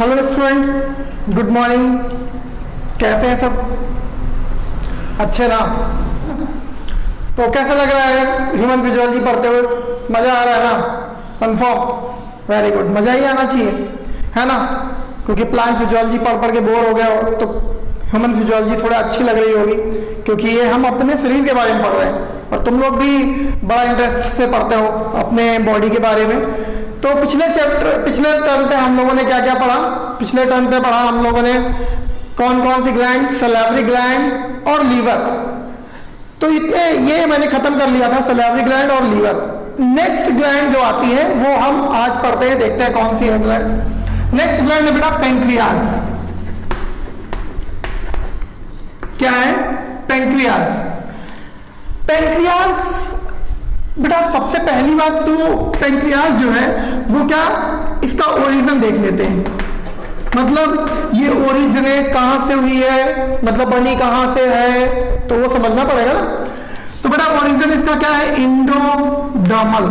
Hello students, good morning. कैसे हैं सब? अच्छे ना? तो कैसा लग रहा है ह्यूमन फिजियोलॉजी पढ़ते हुए? मज़ा आ रहा है ना? कंफर्म? Very good. मज़ा ही आना चाहिए, है ना? क्योंकि प्लांट फिजियोलॉजी पढ़ पढ़ के बोर हो गया हो तो ह्यूमन फिजियोलॉजी थोड़ा अच्छी लग रही होगी, क्योंकि ये हम अपने शरीर के बारे में पढ़ रहे हैं और तुम लोग भी बड़ा इंटरेस्ट से पढ़ते हो अपने बॉडी के बारे में। तो पिछले टर्म पे हम लोगों ने क्या क्या पढ़ा? पिछले टर्म पे पढ़ा हम लोगों ने कौन कौन सी ग्लैंड, सैलिवरी ग्लैंड और लीवर। तो इतने ये मैंने खत्म कर लिया था, सैलिवरी ग्लैंड और लीवर। नेक्स्ट ग्लैंड जो आती है वो हम आज पढ़ते हैं, देखते हैं कौन सी है ग्लैंड। नेक्स्ट ग्लैंड है बेटा पैंक्रियाज। क्या है? पैंक्रियाज। पैंक्रियाज बेटा सबसे पहली बात तो पैंक्रियाज जो है वो क्या, इसका ओरिजिन देख लेते हैं। मतलब ये ओरिजिनेट कहां से हुई है, मतलब बनी कहां से है, तो वो समझना पड़ेगा ना। तो बेटा ओरिजिन इसका क्या है? इंडोडर्मल।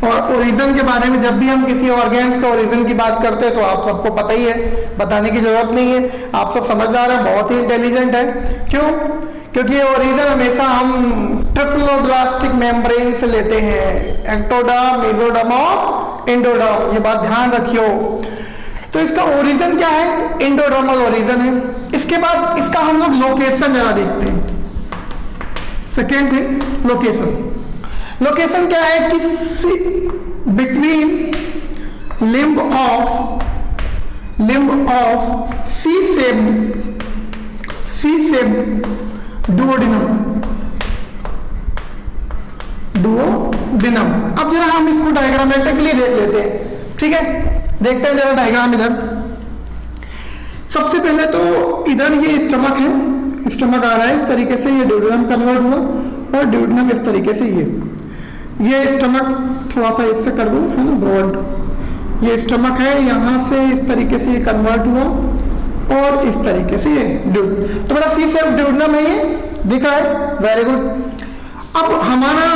और ओरिजिन के बारे में जब भी हम किसी ऑर्गेन्स का ओरिजिन की बात करते हैं तो आप सबको पता ही है, बताने की जरूरत नहीं है, आप सब समझदार हैं, बहुत ही इंटेलिजेंट है। क्यों? क्योंकि ये ओरिजिन हमेशा हम ट्रिप्लोब्लास्टिक मेम्ब्रेन से लेते हैं, एक्टोडर्म, मेसोडर्म और एंडोडर्म। ये बात ध्यान रखियो। तो इसका ओरिजिन क्या है? इंडोडर्मल ओरिजिन है। इसके बाद इसका हम लोग लोकेशन जरा देखते हैं। Second thing, location. लोकेशन क्या है कि between limb of C shaped duodenum. अब जरा हम इसको डायग्रामेटिकली देख लेते हैं, ठीक है? देखते हैं जरा डायग्राम इधर। सबसे पहले तो इधर ये स्टमक है, स्टमक आ रहा है इस तरीके से, ये ड्यूडेनम कन्वर्ट हुआ और ड्यूडेनम इस तरीके से ये स्टमक थोड़ा सा इससे कर दो, है ना, ब्रॉड। ये स्टमक है, यहाँ से इस तरीके से ये कन्वर्ट हुआ और इस तरीके से ये तो बड़ा सी शेप ड्यूडेनम है, ये दिख रहा है। Very good. अब हमारा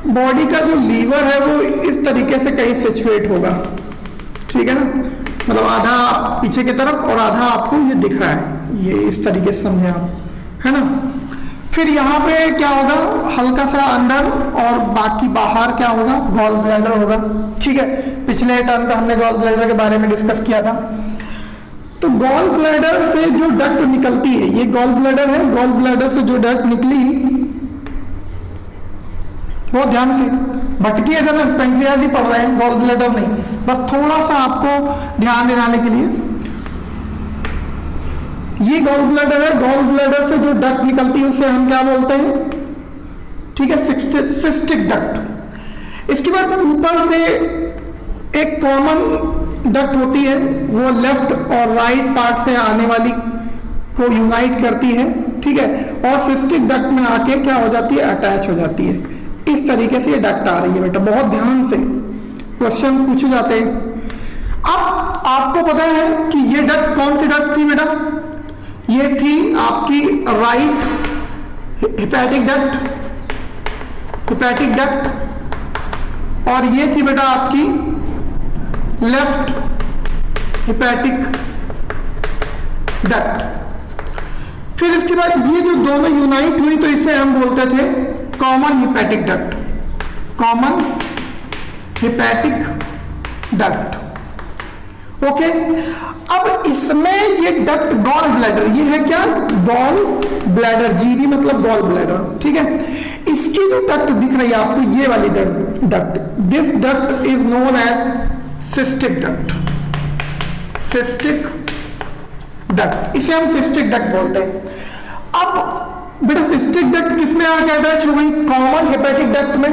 बॉडी का जो लीवर है वो इस तरीके से कहीं सिचुएट होगा, ठीक है ना? मतलब आधा पीछे की तरफ और आधा आपको ये दिख रहा है, ये इस तरीके से समझे आप, है ना? फिर यहाँ पे क्या होगा? हल्का सा अंदर और बाकी बाहर क्या होगा? गॉल ब्लैडर होगा, ठीक है? पिछले टर्म पे हमने गॉल ब्लैडर के बारे में डिस्कस किया था। तो गॉल ब्लैडर से जो डक्ट निकलती है, ये गॉल ब्लैडर है, गॉल ब्लैडर से जो डक्ट निकली बहुत ध्यान से भटकी, अगर पैंक्रियाज ही पढ़ रहे हैं, गॉल ब्लैडर नहीं, बस थोड़ा सा आपको ध्यान दिलाने के लिए। ये गॉल ब्लैडर है, गॉल ब्लैडर से जो डक्ट निकलती है उसे हम क्या बोलते हैं? ठीक है, सिस्टिक डक्ट। इसके बाद ऊपर से एक कॉमन डक्ट होती है, वो लेफ्ट और राइट पार्ट से आने वाली को यूनाइट करती है, ठीक है? और सिस्टिक डक्ट में आके क्या हो जाती है? अटैच हो जाती है। इस तरीके से ये डक्ट आ रही है बेटा, बहुत ध्यान से क्वेश्चन पूछे जाते हैं। अब आपको पता है कि ये डक्ट कौन सी डक्ट थी बेटा? ये थी आपकी राइट हेपेटिक डक्ट और ये थी बेटा आपकी लेफ्ट हेपेटिक डक्ट। फिर इसके बाद ये जो दोनों यूनाइट हुई तो इसे हम बोलते थे common hepatic duct, common hepatic duct. Okay, अब इसमें ये डक्ट गॉल ब्लैडर, ये है क्या? गॉल ब्लैडर, जीबी मतलब गॉल ब्लैडर, ठीक है? इसकी जो डक्ट दिख रही है आपको, ये वाली duct, this duct is known as cystic duct, cystic duct, इसे हम सिस्टिक डक्ट बोलते हैं। अब बेटा सिस्टिक डक्ट किसमें आके अटैच हो गई? कॉमन हेपेटिक डक्ट में।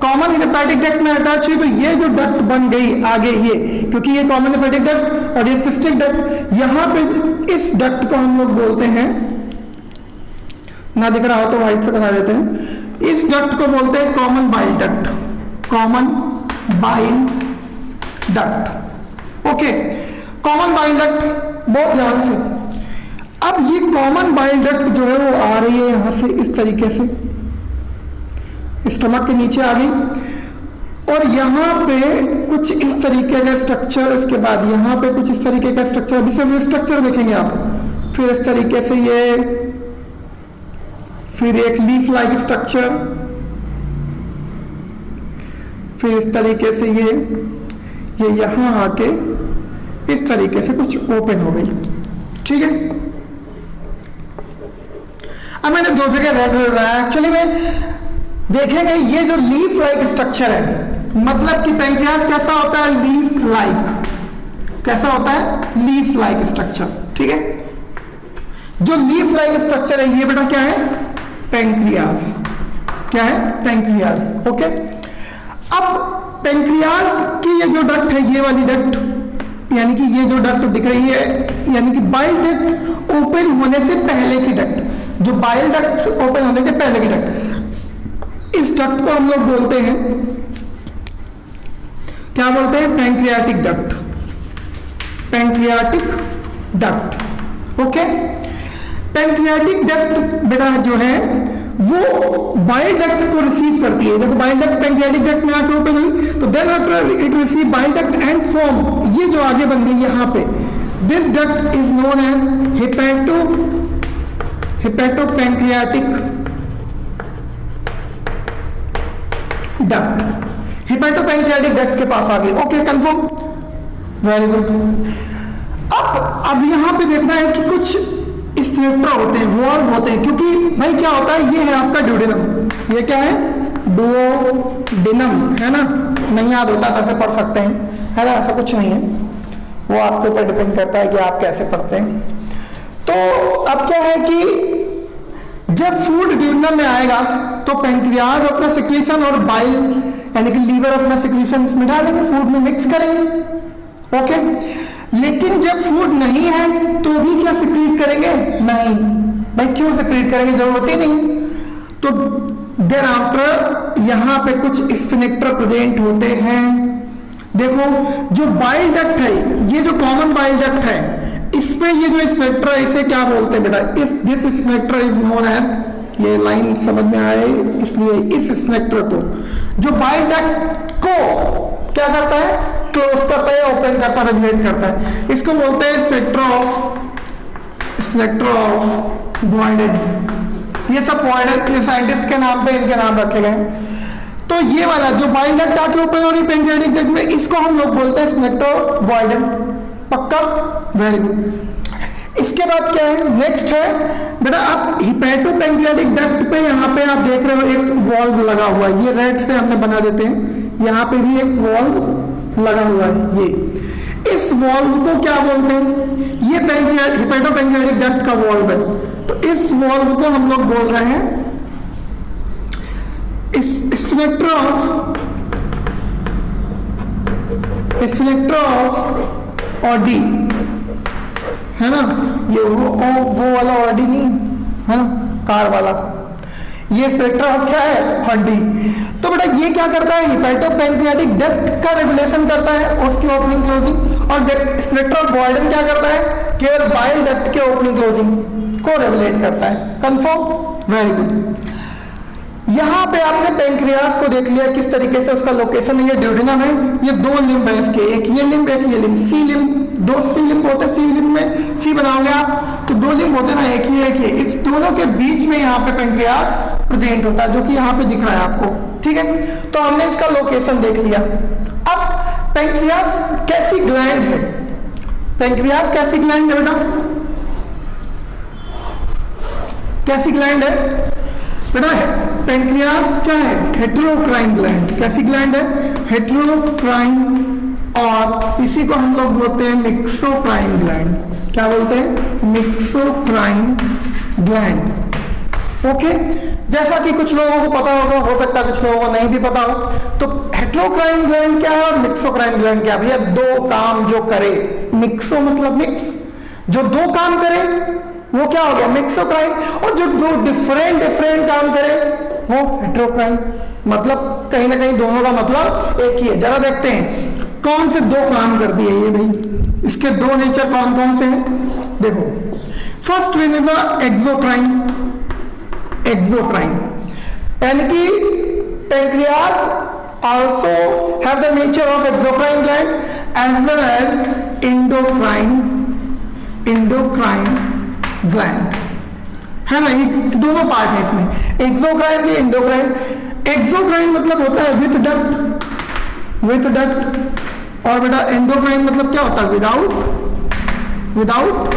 कॉमन हेपेटिक डक्ट में अटैच हुई तो ये जो डक्ट बन गई आगे, ये क्योंकि ये कॉमन हेपेटिक डक्ट और ये सिस्टिक डक्ट, यहां पे इस डक्ट को हम लोग बोलते हैं, ना दिख रहा हो तो व्हाइट से बना देते हैं, इस डक्ट को बोलते हैं common bile duct, common bile duct. Okay, common bile duct, बहुत ध्यान से। अब ये कॉमन बाइल डक्ट जो है वो आ रही है यहां से इस तरीके से, स्टमक के नीचे आ गई। और यहाँ पे कुछ इस तरीके का स्ट्रक्चर, इसके बाद यहाँ पे कुछ इस तरीके का स्ट्रक्चर, अभी सिर्फ स्ट्रक्चर देखेंगे आप, फिर इस तरीके से ये, फिर एक लीफ लाइक स्ट्रक्चर, फिर इस तरीके से ये यहां आके इस तरीके से कुछ ओपन हो गई, ठीक है। अब मैंने दो जगह रेड लगाया, एक्चुअली में देखेंगे ये जो लीफ लाइक स्ट्रक्चर है, मतलब कि पैंक्रियास कैसा होता है, लीफ लाइक, कैसा होता है, लीफ लाइक स्ट्रक्चर, ठीक है। जो लीफ लाइक स्ट्रक्चर है ये बेटा क्या है, पैंक्रियास, क्या है, पैंक्रियास, ओके। अब पैंक्रियास की ये जो डक्ट है, ये वाली डक्ट, यानी कि ये जो डक्ट दिख रही है, यानी कि बाइल डक्ट ओपन होने से पहले की डक्ट, जो बाइल डक्ट ओपन होने के पहले की डक्ट, इस डक्ट को हम लोग बोलते हैं, क्या बोलते हैं, pancreatic duct, pancreatic duct, okay. Pancreatic duct बेटा जो है वो बाइल डक्ट को रिसीव करती है, देखो बाइल डक्ट पैंक्रियाटिक डक्ट में आके ओपन हुई, तो then after it receive bile duct and form, ये जो आगे बन गई यहां पे, this duct is known as hepatopancreatic duct, hepatopancreatic duct के पास आ गई, ओके, कंफर्म, वेरी गुड। अब यहां पे देखना है कि कुछ स्फिंक्टर होते हैं, वॉल्व होते हैं, क्योंकि भाई क्या होता है, ये है आपका ड्यूडेनम, ये क्या है, डुओडेनम, है ना, नहीं याद होता तो ऐसे पढ़ सकते हैं, है ना, ऐसा कुछ नहीं है, वो आपके ऊपर डिपेंड करता है कि आप कैसे पढ़ते हैं। तो अब क्या है कि जब फूड ड्यूडेनम में आएगा तो पैंक्रियाज अपना सिक्रीशन और बाइल यानी कि लीवर अपना सिक्रीशन इसमें डालेंगे, फूड में मिक्स करेंगे, ओके। लेकिन जब फूड नहीं है तो भी क्या सिक्रीट करेंगे, नहीं भाई, क्यों सिक्रीट करेंगे, जरूरत ही नहीं। तो देन आफ्टर यहां पे कुछ स्फिंक्टर प्रेजेंट होते हैं, देखो जो बाइल डक्ट है, ये जो कॉमन बाइल डक्ट है, इसमें ये जो स्फिंक्टर है इसे क्या बोलते हैं बेटा, this sphincter is known as, ये लाइन समझ में आए, इसलिए इस स्फिंक्टर को, जो बाइल डक्ट को क्या करता है, क्लोज करता है, ओपन करता है, रेगुलेट करता है, इसको बोलते हैं स्फिंक्टर ऑफ बॉयडन। ये सब बॉयडन के साइंटिस्ट के नाम पे इनके नाम रखे गए। तो ये वाला जो बाइल डक्ट आके ओपन हो रही पैंक्रियाटिक डक्ट में, इसको हम लोग बोलते हैं स्फिंक्टर ऑफ बॉयडन, पक्का, वेरी गुड। इसके बाद क्या है, नेक्स्ट है बेटा, आप हिपेटोपैंक्रियाटिक डक्ट पे यहाँ पे आप देख रहे हो एक वॉल्व लगा हुआ है, ये रेड से हमने बना देते हैं, यहाँ पे भी एक वॉल्व लगा हुआ है, ये इस वॉल्व को क्या बोलते हैं, ये हिपेटोपैंक्रियाटिक डक्ट का वॉल्व है, तो इस वॉल्व को हम लोग बोल रहे हैं स्फिंक्टर ऑफ ऑडी, है ना, ये वो वाला ऑडी नहीं है ना, कार वाला, ये स्फिंक्टर ऑफ क्या है, ऑडी। तो बेटा ये क्या करता है, हिपेटोपैंक्रियाटिक डक्ट का रेगुलेशन करता है, उसकी ओपनिंग क्लोजिंग, और स्फिंक्टर ऑफ बॉयडन क्या करता है, केवल बाइल डक्ट के ओपनिंग क्लोजिंग को रेगुलेट करता है, कंफर्म, वेरी गुड। यहां पे आपने पैंक्रियास को देख लिया किस तरीके से उसका लोकेशन है, ये ड्यूडेनम है, ये दो लिम्ब है इसके, एक ये लिम्ब एक ये लिम्ब, सी लिम्ब, दो सी लिम्ब होते हैं, सी लिम्ब में सी बनाओगे आप तो दो लिम्ब होते हैं ना, एक ये, इस दोनों के बीच में यहाँ पे पैंक्रियास प्रेजेंट होता है, जो कि यहाँ पे दिख रहा है आपको, ठीक है। तो हमने इसका लोकेशन देख लिया। अब पैंक्रियास कैसी ग्लैंड है, पैंक्रियास कैसी ग्लैंड है बेटा, कैसी ग्लैंड है बेटा, पैंक्रियास क्या है, हेटेरोक्राइन ग्लैंड, कैसी ग्लैंड है, हेटेरोक्राइन, और इसी को हम लोग बोलते हैं मिक्सोक्राइन ग्लैंड, क्या बोलते हैं, मिक्सोक्राइन ग्लैंड, ओके। जैसा कि कुछ लोगों को पता होगा, हो सकता है कुछ लोगों को नहीं भी पता हो, तो हेटेरोक्राइन ग्लैंड क्या है और मिक्सोक्राइन ग्लैंड क्या है, भैया दो काम जो करे, मिक्सो मतलब मिक्स, जो दो काम करे वो क्या हो गया, मिक्सोक्राइन, और जो दो डिफरेंट काम करे वो हेटेरोक्राइन, मतलब कहीं ना कहीं दोनों का मतलब एक ही है। जरा देखते हैं कौन से दो काम कर दिए ये भाई, इसके दो नेचर कौन कौन से हैं, देखो first one is exocrine, exocrine यानी कि pancreas also have the nature of exocrine gland as well as endocrine gland, है ना, ये दोनों पार्ट है इसमें, एक्सोक्राइन भी एंडोक्राइन। एक्सोक्राइन मतलब होता है विथ डक्ट, और बेटा एंडोक्राइन मतलब क्या होता है, विदाउट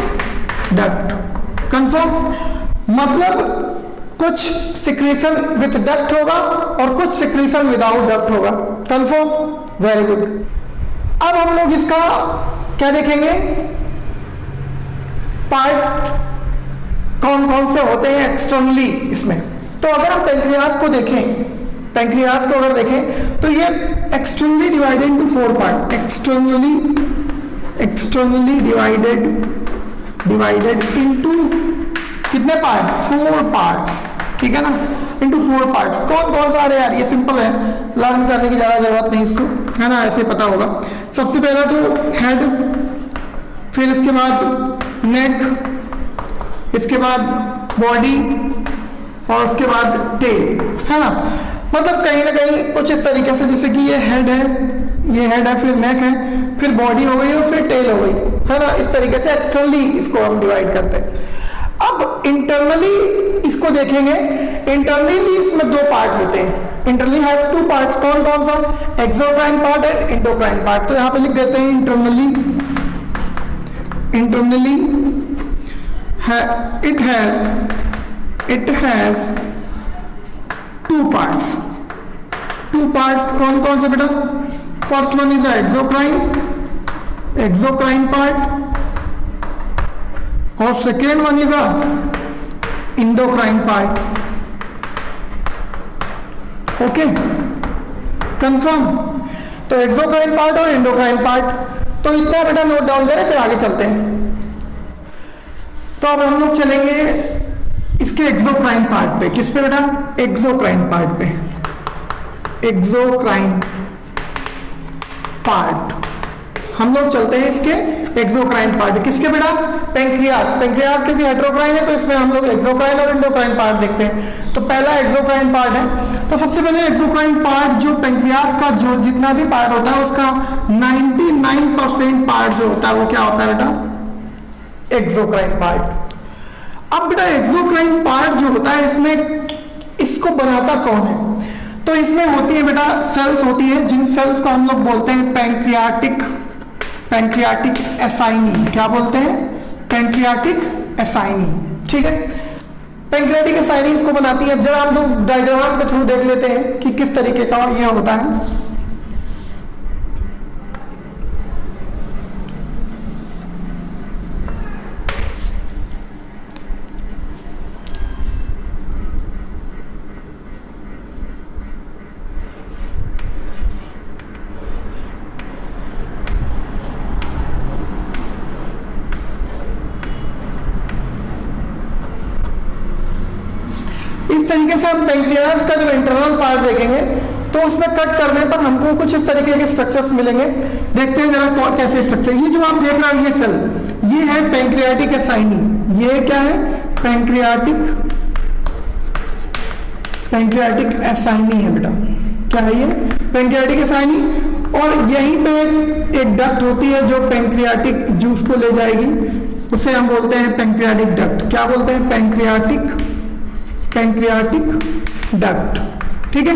डक्ट। कंफर्म, मतलब कुछ सिक्रीशन विथ डक्ट होगा और कुछ सिक्रीशन विदाउट डक्ट होगा। Confirm, very good. अब हम लोग इसका क्या देखेंगे, पार्ट कौन कौन से होते हैं एक्सटर्नली इसमें। तो अगर हम पेंक्रियाज को देखें, पेंक्रियाज को अगर देखें तो ये externally divided into 4 part, externally divided into कितने पार्ट, 4 पार्ट्स, ठीक है ना, इनटू 4 पार्ट्स। कौन कौन सा आ रहे यार, ये सिंपल है, लर्न करने की ज्यादा जरूरत नहीं इसको, है ना, ऐसे पता होगा। सबसे पहला तो हेड, फिर इसके बाद नेक, इसके बाद बॉडी और उसके बाद टेल, है ना। मतलब कहीं ना कहीं कुछ इस तरीके से, जैसे कि ये हेड है, फिर नेक है, फिर बॉडी हो गई और फिर टेल हो गई, है ना। इस तरीके से एक्सटर्नली इसको हम डिवाइड करते हैं। अब इंटरनली इसको देखेंगे, इंटरनली इसमें 2 पार्ट होते हैं, इंटरनली हैव 2 पार्ट्स। कौन कौन सा, exocrine part and endocrine part. तो यहाँ पे लिख देते हैं इंटरनली it has 2 parts। कौन कौन से बेटा, first one is exocrine part और second one is endocrine part. Okay, confirm. तो एक्सोक्राइन पार्ट और इंडोक्राइन पार्ट, तो इतना बेटा नोट डाउन करें, फिर आगे चलते हैं। तो अब हम लोग चलेंगे इसके एक्सोक्राइन पार्ट पे। किस पे बेटा, एक्सोक्राइन पार्ट पे, एक्सोक्राइन पार्ट हम लोग चलते हैं इसके एक्सोक्राइन पार्ट। किसके बेटा, पेंक्रियाज क्योंकि हेटेरोक्राइन है तो इसमें हम लोग एक्सोक्राइन और इंडोक्राइन पार्ट देखते हैं। तो पहला एक्सोक्राइन पार्ट है। तो सबसे पहले एक्सोक्राइन पार्ट जो पेंक्रियाज का जो जितना भी पार्ट होता है उसका 99% पार्ट जो होता है वो क्या होता है बेटा, एक्सोक्राइन पार्ट। अब बेटा एक्सोक्राइन पार्ट जो होता है इसमें इसको बनाता कौन है, तो इसमें होती है बेटा सेल्स होती है, जिन सेल्स को हम लोग बोलते हैं पैंक्रियाटिक एसाइनी। क्या बोलते हैं, पैंक्रियाटिक एसाइनी, ठीक है। पैंक्रियाटिक एसाइनी इसको बनाती है। जरा हम लोग डायग्राम के थ्रू देख लेते हैं कि किस तरीके का ये होता है। इस तरीके से हम पेंक्रियाज का जब इंटरनल पार्ट देखेंगे तो उसमें कट करने पर हमको कुछ इस तरीके के स्ट्रक्चर्स मिलेंगे। देखते हैं जरा कैसे स्ट्रक्चर। ये जो आप देख रहे हो ये सेल, ये है पैंक्रियाटिक एसाइनी। ये क्या है, पैंक्रियाटिक एसाइनी है बेटा। क्या है ये, पैंक्रियाटिक एसाइनी। और यहीं पे एक डक्ट होती है जो पैंक्रियाटिक जूस को ले जाएगी, उसे हम बोलते हैं पैंक्रियाटिक डक्ट। क्या बोलते हैं, पैंक्रियाटिक डक्ट, ठीक है।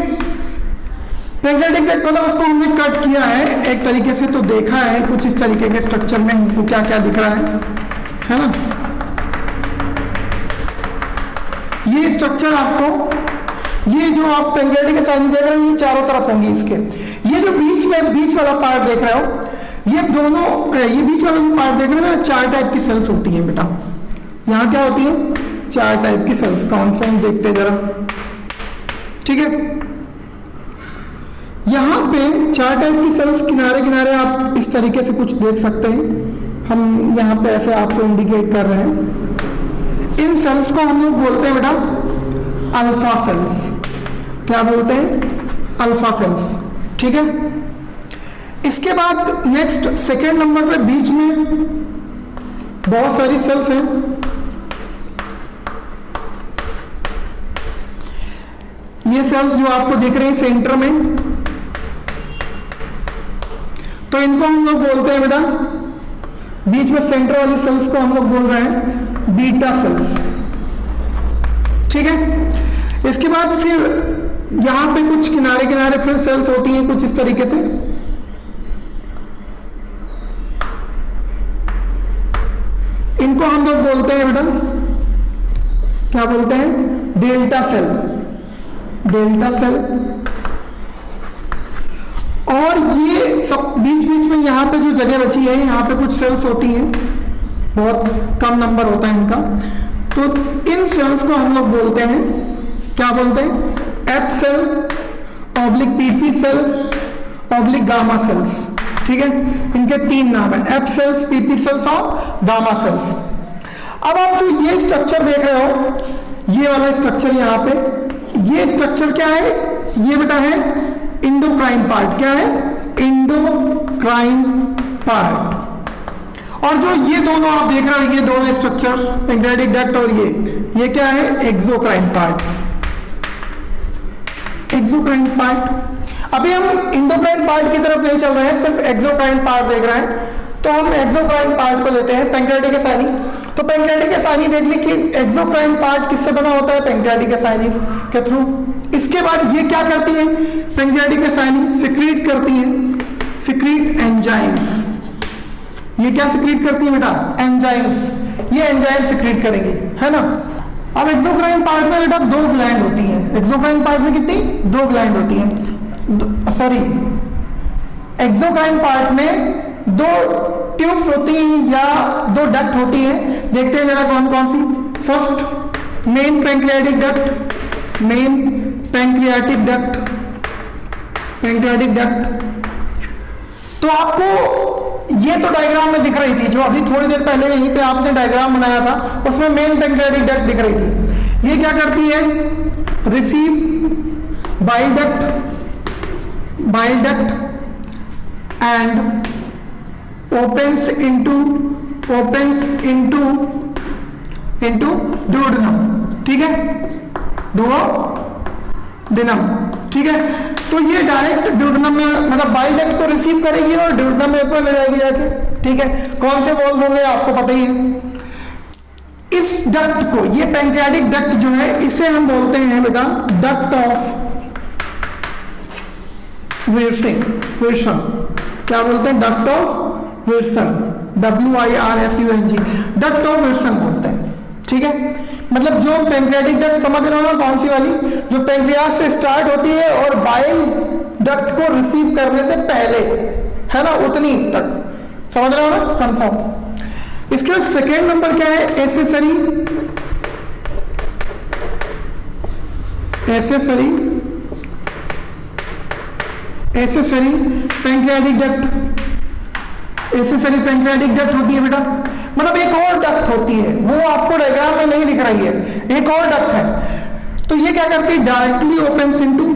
पैंक्रियाटिक डक्ट मतलब उसको हमने कट किया है एक तरीके से, तो देखा है कुछ इस तरीके के स्ट्रक्चर में हमको क्या क्या दिख रहा है ना। ये स्ट्रक्चर आपको, ये जो आप पैंक्रियाटिक एसाइनी देख रहे हो ये चारों तरफ होंगी इसके। ये जो बीच वाला पार्ट देख रहे हो, ये दोनों, ये बीच वाला जो पार्ट देख रहे हो ना, 4 टाइप की सेल्स होती है बेटा। यहाँ क्या होती है, 4 टाइप की सेल्स। कौन सा हम देखते हैं जरा, ठीक है। यहां पे 4 टाइप की सेल्स किनारे किनारे आप इस तरीके से कुछ देख सकते हैं। हम यहां पे ऐसे आपको इंडिकेट कर रहे हैं। इन सेल्स को हम लोग बोलते हैं बेटा अल्फा सेल्स। क्या बोलते हैं, अल्फा सेल्स, ठीक है। इसके बाद नेक्स्ट सेकेंड नंबर पे बीच में बहुत सारी सेल्स हैं। ये सेल्स जो आपको दिख रही है सेंटर में, तो इनको हम लोग बोलते हैं बेटा, बीच में सेंटर वाली सेल्स को हम लोग बोल रहे हैं बीटा सेल्स। ठीक है, इसके बाद फिर यहां पे कुछ किनारे किनारे फिर सेल्स होती हैं कुछ इस तरीके से। इनको हम लोग बोलते हैं बेटा, क्या बोलते हैं, डेल्टा सेल। Delta cell. और ये सब बीच बीच में यहाँ पे जो जगह बची है, यहाँ पे कुछ सेल्स होती हैं, बहुत कम नंबर होता है इनका। तो इन सेल्स को हम लोग बोलते हैं, क्या बोलते हैं, F cell oblique PP cell oblique gamma cells. ठीक है, इनके 3 नाम है, एफ सेल्स, पीपी सेल्स और गामा सेल्स। अब आप जो ये स्ट्रक्चर देख रहे हो, ये वाला स्ट्रक्चर यहाँ पे, ये स्ट्रक्चर क्या है, ये बेटा है इंडोक्राइन पार्ट। क्या है, इंडोक्राइन पार्ट। और जो ये दोनों आप देख रहे हो, ये दोनों स्ट्रक्चर्स, पैंक्रियाटिक डक्ट और ये क्या है, एक्सोक्राइन पार्ट। Exocrine part. अभी हम इंडोक्राइन पार्ट की तरफ नहीं चल रहे हैं, सिर्फ एक्सोक्राइन पार्ट देख रहे हैं। तो हम एक्सोक्राइन पार्ट को लेते हैं, पैंक्रियाटिक एसाइनी। तो पैंक्रियाटिक एसाइनी देख ली कि एक्सोक्राइन पार्ट किससे बना होता है, पैंक्रियाटिक एसाइनी के थ्रू। इसके बाद ये क्या करती है, पैंक्रियाटिक एसाइनी सिक्रीट करती है, सिक्रीट एंजाइम्स। ये क्या सिक्रीट करती है बेटा, एंजाइम्स। ये एंजाइम सिक्रीट करेंगी, है ना। अब एक्सोक्राइन पार्ट में बेटा 2 ग्लैंड होती है। एक्सोक्राइन पार्ट में कितनी, 2 ग्लैंड होती हैं, सॉरी, एक्सोक्राइन पार्ट में 2 ट्यूब्स होती हैं या 2 डक्ट होती हैं। देखते हैं जरा कौन कौन सी। First, main pancreatic duct, main pancreatic duct, pancreatic duct. तो आपको ये तो डायग्राम में दिख रही थी, जो अभी थोड़ी देर पहले यहीं पे आपने डायग्राम बनाया था, उसमें मेन पैंक्रियाटिक डक्ट दिख रही थी। ये क्या करती है, receive bile duct and opens into duodenum। ठीक है, duodenum। ठीक है, तो ये डायरेक्ट ड्यूडेनम में, मतलब बाइल डक्ट को रिसीव करेगी और ड्यूडेनम में ऊपर ले जाएगी जाके। ठीक है, कौन से वॉल्व होंगे आपको पता ही है। इस डक्ट को, ये पैंक्रियाटिक डक्ट जो है, इसे हम बोलते हैं बेटा डक्ट ऑफ विल्सन। क्या बोलते हैं, duct of Wilson, WIRSUNG, duct of Wilson बोलते हैं। ठीक है, मतलब जो पैंक्रियाटिक डक्ट समझ रहे हो ना, कौन सी वाली, जो पैंक्रियास से स्टार्ट होती है और बाइल डक्ट को रिसीव करने से पहले, है ना, उतनी तक, समझ रहे हो ना, कंफर्म। इसके बाद सेकेंड नंबर क्या है, accessory pancreatic duct. Accessory pancreatic duct होती है बेटा, मतलब एक और डक्ट होती है, वो आपको डायग्राम में नहीं दिख रही है, एक और डक्ट है। तो ये क्या करती है, डायरेक्टली ओपन्स इनटू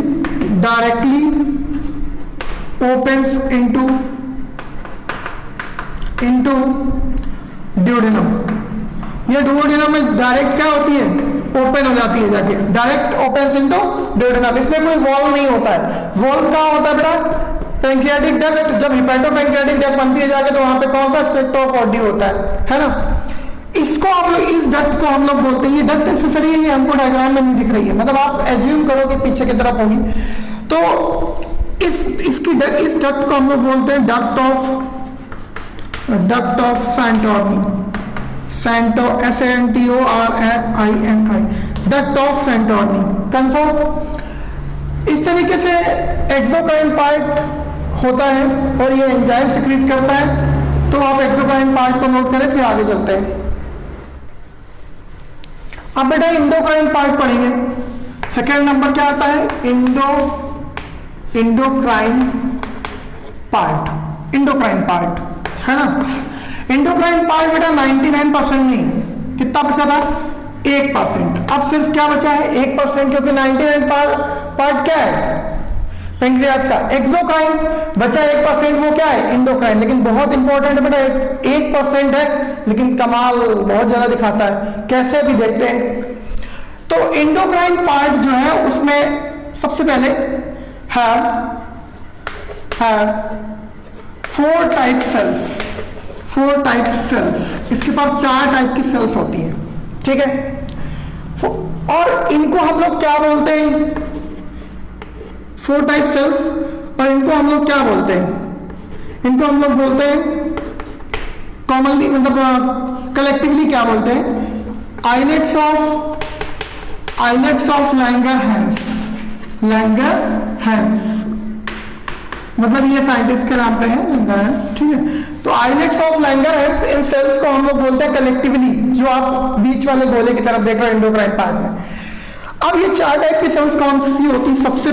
ड्यूडेनम। ये ड्यूडेनम में डायरेक्ट क्या होती है, ओपन हो जाती है जाके, डायरेक्ट ओपन्स इनटू ड्यूडेनम। इसमें कोई वॉल्व नहीं होता है। वॉल्व कहाँ होता है बेटा, पैंक्रियाटिक डक्ट, जब हिपैटोपैंक्रियाटिक डक्ट बनती है जाके, तो वहां पे कौन सा स्पेक्ट्रम ऑफ बॉडी होता है ना। इसको हम लोग, इस डक्ट को हम लोग बोलते हैं, ये डक्ट एक्सेसरी है, ये हमको डायग्राम में नहीं दिख रही है, मतलब आप एज्यूम करो कि पीछे की तरफ होगी। तो इस डक्ट को हम लोग बोलते हैं duct of Santorini, SANTORNI, duct of Santorini. Confirm. इस तरीके से एक्सोक्राइन पार्ट होता है और ये एंजाइम सिक्रीट करता है। तो आप एक्सोक्राइन पार्ट को नोट करें, फिर आगे चलते हैं। अब बेटा इंडोक्राइन पार्ट पढ़ेंगे। सेकेंड नंबर क्या आता है, इंडोक्राइन पार्ट, है ना। इंडोक्राइन पार्ट बेटा 99% नहीं, कितना बचा था, 1%। अब सिर्फ क्या बचा है, 1%, क्योंकि 99 पार्ट क्या है, पैंक्रियास का। एक्सोक्राइन बचा 1%, वो क्या है, इंडोक्राइन। लेकिन बहुत इंपॉर्टेंट बेटा 1% है, लेकिन कमाल बहुत ज्यादा दिखाता है, कैसे भी देखते हैं। तो इंडोक्राइन पार्ट जो है, उसमें सबसे पहले है 4 टाइप सेल्स, इसके पास 4 टाइप की सेल्स होती हैं, ठीक है। और इनको हम लोग क्या बोलते हैं, 4 टाइप सेल्स, और इनको हम लोग क्या बोलते हैं, इनको हम लोग बोलते हैं कॉमनली, मतलब कलेक्टिवली क्या बोलते हैं, आइलेट्स ऑफ लैंगरहैंस, मतलब ये साइंटिस्ट के नाम पे है लैंगरहैंस, ठीक है। तो आइलेट्स ऑफ लैंगरहैंस, इन सेल्स को हम लोग बोलते हैं कलेक्टिवली, जो आप बीच वाले गोले की तरफ देख रहे हो एंडोक्राइन पार्ट में। अब ये 4 टाइप की सेल्स कौन सी होती है? सबसे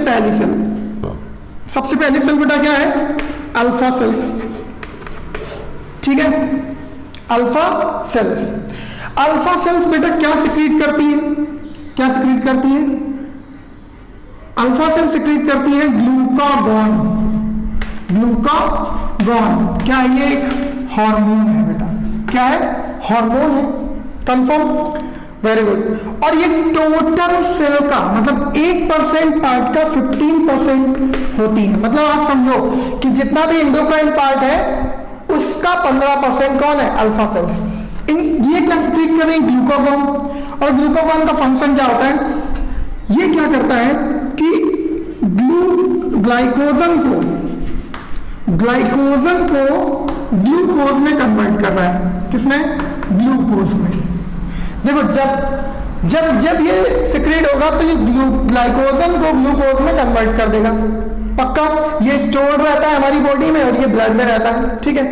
पहली सेल बेटा क्या है? अल्फा सेल्स, ठीक है। अल्फा सेल्स बेटा क्या सिक्रीट करती है? अल्फा सेल सिक्रीट करती है ग्लूकागॉन। क्या ये एक हार्मोन है बेटा? क्या है? हार्मोन है, कंफर्म, वेरी गुड। और ये टोटल सेल का मतलब 1% पार्ट का 15% होती है। मतलब आप समझो कि जितना भी एंडोक्राइन पार्ट है उसका 15% कौन है? Alpha cells. ये क्या सिक्रीट कर रही है? ग्लूकागॉन। और ग्लूकागॉन का फंक्शन क्या होता है? ये क्या करता है कि ग्लाइकोजन को ग्लूकोज में कन्वर्ट कर रहा है। किसमें? ग्लूकोज में। देखो जब ये सिक्रेट होगा तो ये ग्लाइकोजन को ग्लूकोज में कन्वर्ट कर देगा, पक्का। ये स्टोर्ड रहता है हमारी बॉडी में और ये ब्लड में रहता है, ठीक है।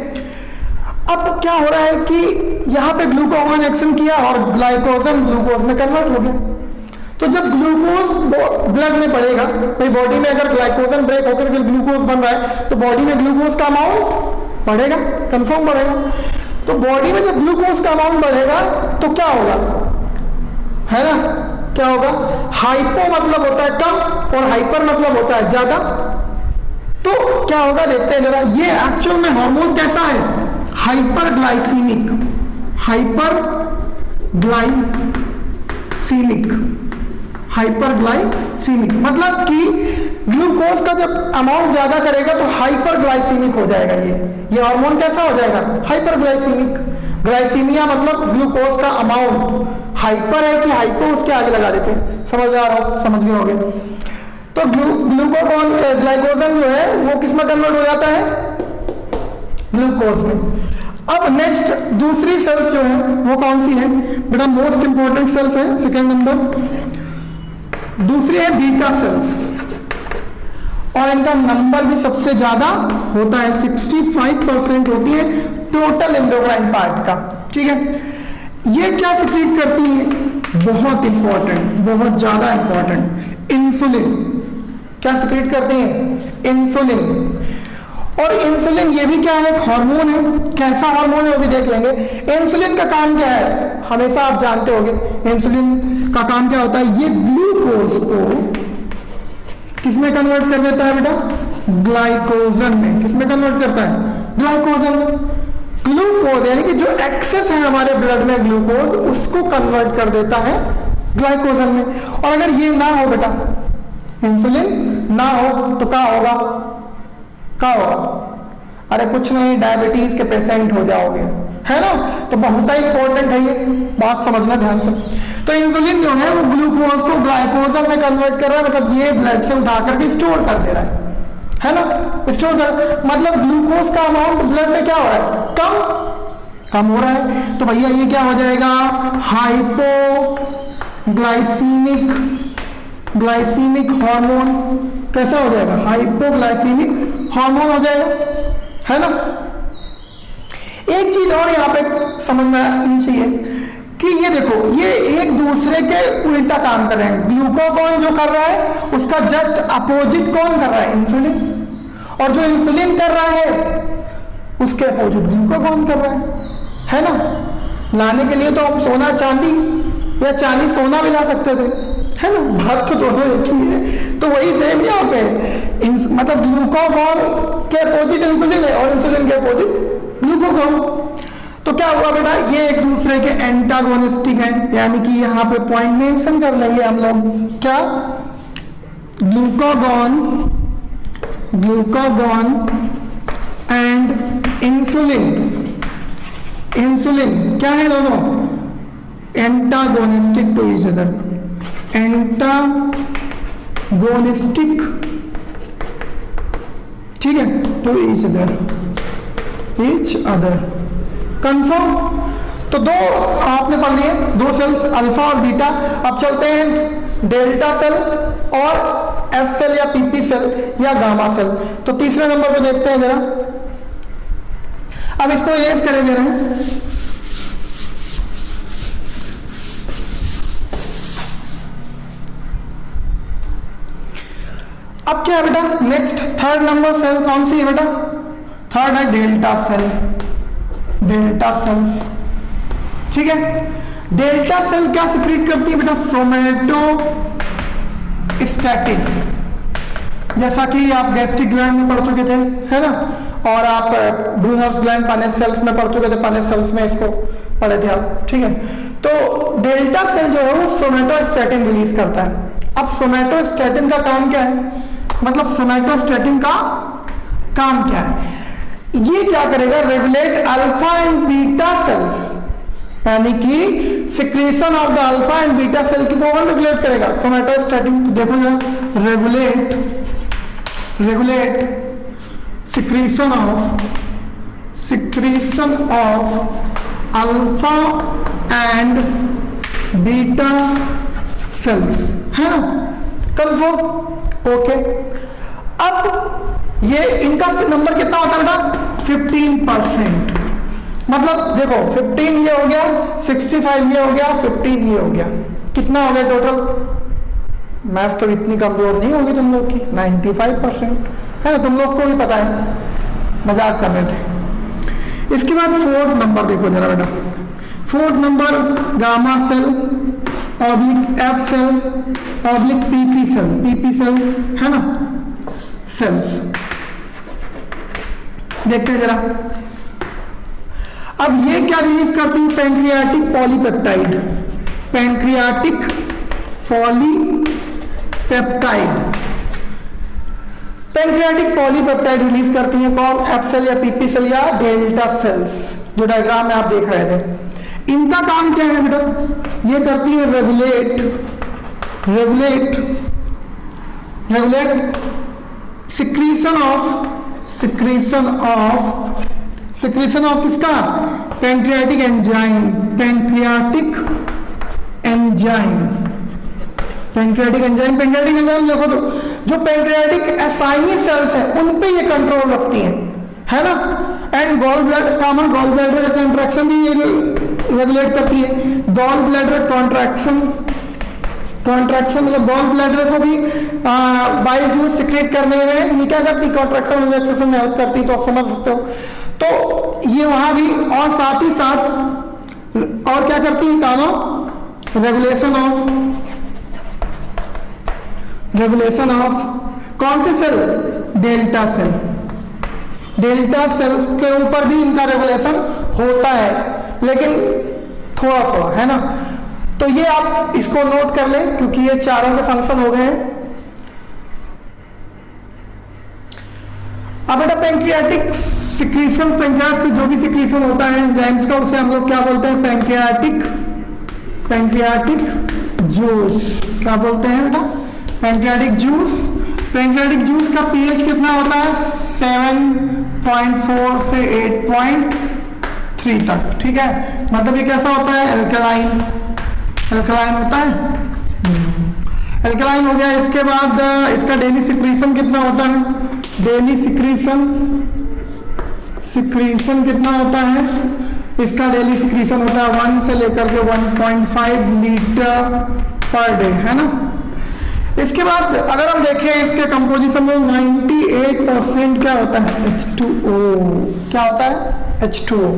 अब क्या हो रहा है कि यहाँ पे ग्लूकागॉन एक्शन किया और ग्लाइकोजन ग्लूकोज में कन्वर्ट हो गया। तो जब ग्लूकोज ब्लड में बढ़ेगा, भाई बॉडी में अगर ग्लाइकोजन ब्रेक होकर ग्लूकोज बन रहा है तो बॉडी में ग्लूकोज का अमाउंट बढ़ेगा, कंफर्म बढ़ेगा। तो बॉडी में जब ग्लूकोज का अमाउंट बढ़ेगा तो क्या होगा, है ना? क्या होगा? हाइपो मतलब होता है कम और हाइपर मतलब होता है ज्यादा। तो क्या होगा देखते हैं जरा। ये एक्चुअल में हार्मोन कैसा है? हाइपरग्लाइसीमिक मतलब कि ग्लूकोज का जब अमाउंट ज्यादा करेगा तो हाइपरग्लाइसीमिक हो जाएगा। ये हार्मोन कैसा हो जाएगा? हाइपरग्लाइसीमिक। ग्लाइसीमिया मतलब ग्लूकोज का अमाउंट हाइपर है कि हाइपो, उसके आगे लगा देते हैं। समझ गए होगे। तो ग्लाइकोजन जो है वो किस में कन्वर्ट हो जाता है? ग्लूकोज में। अब नेक्स्ट दूसरी सेल्स जो है वो कौन सी है बेटा? मोस्ट इंपॉर्टेंट सेल्स है, सेकंड नंबर दूसरी है बीटा सेल्स, और इनका नंबर भी सबसे ज्यादा होता है, 65% होती है टोटल एंडोक्राइन पार्ट का, ठीक है। ये क्या सिक्रीट करती है? बहुत इंपॉर्टेंट, बहुत ज्यादा इंपॉर्टेंट, इंसुलिन। क्या सिक्रीट करती है? इंसुलिन। और इंसुलिन ये भी क्या है? एक हार्मोन है। कैसा हार्मोन है वो भी देख लेंगे। इंसुलिन का काम क्या है? हमेशा आप जानते होंगे इंसुलिन का काम क्या होता है। ये ग्लूकोज को किसमें कन्वर्ट कर देता है बेटा? ग्लाइकोजन में। किसमें कन्वर्ट करता है? ग्लाइकोजन में। ग्लूकोज यानी कि जो एक्सेस है हमारे ब्लड में ग्लूकोज, उसको कन्वर्ट कर देता है ग्लाइकोजन में। और अगर ये ना हो बेटा, इंसुलिन ना हो तो क्या होगा? अरे कुछ नहीं, डायबिटीज के पेशेंट हो जाओगे, है ना? तो बहुत ही इंपॉर्टेंट है ये बात, समझना ध्यान से। तो इंसुलिन जो है वो ग्लूकोज को ग्लाइकोजन में कन्वर्ट कर रहा है, मतलब ये ब्लड से उठा करके स्टोर कर दे रहा है ना? स्टोर कर मतलब ग्लूकोज का अमाउंट ब्लड में क्या हो रहा है? कम हो रहा है। तो भैया ये क्या हो जाएगा? Glycaemic hormone. कैसा हो जाएगा? हाइपोग्लाइसीमिक हार्मोन हो जाएगा, है ना? एक चीज और यहाँ पे समझ में आनी चाहिए कि ये देखो, ये एक दूसरे के उल्टा काम कर रहे हैं। ग्लूकागॉन जो कर रहा है उसका जस्ट अपोजिट कौन कर रहा है? इंसुलिन। और जो इंसुलिन कर रहा है उसके अपोजिट ग्लूकागॉन कर रहा है ना? लाने के लिए तो हम सोना चांदी या चांदी सोना भी ला सकते थे, है ना? बात तो दोनों एक ही है। तो वही सेम यहाँ पे मतलब ग्लूकागॉन के अपोजिट इंसुलिन है और इंसुलिन के अपोजिट ग्लूकागॉन। तो क्या हुआ बेटा? ये एक दूसरे के एंटागोनिस्टिक है, यानी कि यहाँ पे पॉइंट मेंशन कर लेंगे हम लोग। क्या? Glucagon and insulin. इंसुलिन क्या है दोनों? Antagonistic to each other, antagonistic, ठीक है, टू ईच अदर, कंफर्म। तो दो आपने पढ़ लिए, दो सेल्स अल्फा और बीटा। अब चलते हैं डेल्टा सेल और एफ सेल या पीपी सेल या गामा सेल। तो तीसरे नंबर पे देखते हैं जरा, अब इसको इरेज करें जरा। अब क्या है बेटा, नेक्स्ट थर्ड नंबर सेल कौन सी है बेटा? थर्ड है डेल्टा सेल, डेल्टा सेल्स, ठीक है। डेल्टा सेल क्या सिक्रीट करती है बेटा? सोमैटोस्टैटिन, जैसा कि आप गैस्ट्रिक ग्लैंड में पढ़ चुके थे, है ना, और आप ब्रूनर्स ग्लैंड पानेस सेल्स में पढ़ चुके थे, पानेस सेल्स में इसको पढ़े थे आप, ठीक है। तो डेल्टा सेल जो है वो सोमैटोस्टैटिन रिलीज करता है। अब सोमैटोस्टैटिन का काम क्या है, मतलब सोमैटोस्टैटिन का काम क्या है? ये क्या करेगा? Regulate alpha and beta cells, यानी कि secretion of the alpha and beta cell की कौन रेगुलेट करेगा? सोमैटोस्टैटिन। तो देखो जरा, regulate secretion of alpha and beta cells, है ना, कंफर्म, ओके। अब ये इनका नंबर कितना होता है बेटा? 15%। मतलब देखो 15 ये हो गया, 65 ये हो गया, 15 ये हो गया, कितना हो गया टोटल? मैथ्स तो इतनी कमजोर नहीं होगी तुम लोग की, 95%, है ना, तुम लोग को भी पता है, मजाक कर रहे थे। इसके बाद फोर्थ नंबर देखो जरा बेटा, fourth number gamma cell oblique F cell oblique PP cell, है ना, सेल्स। देखते हैं जरा, अब ये क्या रिलीज करती है? Pancreatic polypeptide, pancreatic polypeptide, pancreatic polypeptide release करती है कौन? एफ सेल या पीपी सेल या डेल्टा सेल्स, जो डायग्राम में आप देख रहे थे। इनका काम क्या है बेटा? ये करती है रेगुलेट सिक्रीशन ऑफ किसका? पैंक्रियाटिक एंजाइम, पैंक्रियाटिक एंजाइम देखो तो जो पैंक्रियाटिक एसाइनी सेल्स है उन पे ये कंट्रोल रखती है ना। And gall bladder, common gall bladder contraction भी ये रेगुलेट करती है। गॉल ब्लैडर कॉन्ट्रैक्शन मतलब गॉल ब्लैडर को भी बाइल जूस सिक्रेट करने में ये क्या करती? कॉन्ट्रैक्शन रिलैक्सेशन में हेल्प करती, तो आप समझ सकते हो। तो ये वहां भी, और साथ ही साथ और क्या करती है कामो? रेगुलेशन ऑफ कौन से cell? Delta cell. Delta cells के ऊपर भी इनका रेगुलेशन होता है, लेकिन थोड़ा थोड़ा, है ना। तो ये आप इसको नोट कर लें, क्योंकि ये चारों के फंक्शन हो गए हैं। अब बेटा पैंक्रियाटिक सिक्रीशन, पैंक्रियाट से जो भी सिक्रीशन होता है एंजाइम्स का, उसे हम लोग क्या बोलते हैं? Pancreatic juice. क्या बोलते हैं बेटा? Pancreatic juice. पैंक्रियाटिक जूस का पीएच कितना होता है? 7.4 से 8.3 तक, ठीक है। मतलब ये कैसा होता है? एल्कलाइन होता है, एल्कलाइन हो गया। इसके बाद इसका डेली सिक्रीशन कितना होता है? डेली सिक्रीशन कितना होता है? इसका डेली सिक्रीशन होता है 1 से लेकर के 1.5 लीटर पर डे, है ना। इसके बाद अगर हम देखें इसके कंपोजिशन में 98% क्या होता है? H2O। क्या होता है? H2O।